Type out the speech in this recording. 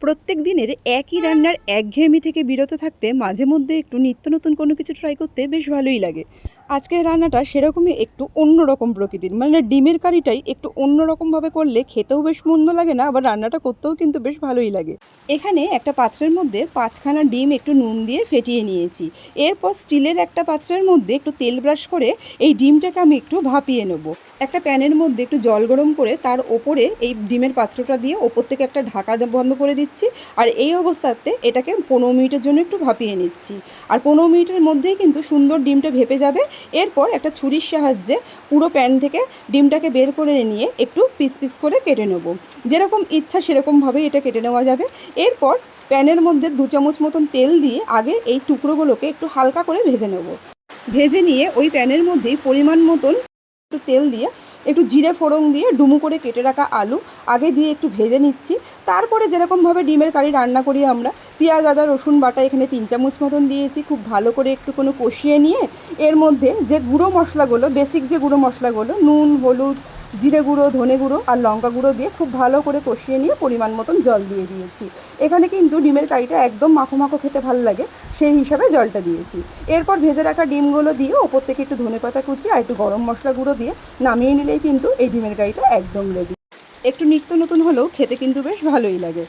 প্রত্যেক দিনের একই রান্নার একঘেয়েমি থেকে বিরত থাকতে মাঝে মধ্যে একটু নিত্য নতুন কোনো কিছু ট্রাই করতে বেশ ভালোই লাগে। আজকের রান্নাটা সেরকমই একটু অন্যরকম প্রকৃতির, মানে ডিমের কারিটাই একটু অন্যরকমভাবে করলে খেতেও বেশ মন্দ লাগে না, আবার রান্নাটা করতেও কিন্তু বেশ ভালোই লাগে। এখানে একটা পাত্রের মধ্যে 5খানা ডিম একটু নুন দিয়ে ফেটিয়ে নিয়েছি। এরপর স্টিলের একটা পাত্রের মধ্যে একটু তেল ব্রাশ করে এই ডিমটাকে আমি একটু ভাপিয়ে নেব। একটা প্যানের মধ্যে একটু জল গরম করে তার ওপরে এই ডিমের পাত্রটা দিয়ে ওপর থেকে একটা ঢাকা বন্ধ করে দিচ্ছি। আর এই অবস্থাতে এটাকে 15 মিনিটের জন্য একটু ভাপিয়ে নিচ্ছি। আর 15 মিনিটের মধ্যেই কিন্তু সুন্দর ডিমটা ভেপে যাবে। এরপর একটা ছুরির সাহায্যে পুরো প্যান থেকে ডিমটাকে বের করে নিয়ে একটু পিস পিস করে কেটে নেব। যেরকম ইচ্ছা সেরকমভাবে এটা কেটে নেওয়া যাবে। এরপর প্যানের মধ্যে 2 চামচ মতন তেল দিয়ে আগে এই টুকরোগুলোকে একটু হালকা করে ভেজে নেব। ভেজে নিয়ে ওই প্যানের মধ্যেই পরিমাণ মতন একটু তেল দিয়ে একটু জিরে ফোড়ন দিয়ে ডুমো করে কেটে রাখা আলু আগে দিয়ে একটু ভেজে নিচ্ছি। তারপরে যেরকমভাবে ডিমের কারি রান্না করি আমরা, পেঁয়াজ আদা রসুন বাটা এখানে 3 চামচ মতন দিয়েছি। খুব ভালো করে একটুখানি কষিয়ে নিয়ে এর মধ্যে যে গুঁড়ো মশলাগুলো, বেসিক যে গুঁড়ো মশলাগুলো, নুন হলুদ জিরে গুঁড়ো ধনে গুঁড়ো আর লঙ্কা গুঁড়ো দিয়ে খুব ভালো করে কষিয়ে নিয়ে পরিমাণ মতন জল দিয়ে দিয়েছি। এখানে কিন্তু ডিমের কারিটা একদম মাখো মাখো খেতে ভালো লাগে, সেই হিসাবে জলটা দিয়েছি। এরপর ভেজে রাখা ডিমগুলো দিয়ে ওপর থেকে একটু ধনেপাতা কুচি আর একটু গরম মশলা গুঁড়ো দিয়ে নামিয়ে নিলেই কিন্তু এই ডিমের কারিটা একদম রেডি। একটু নিত্য নতুন হলেও খেতে কিন্তু বেশ ভালোই লাগে।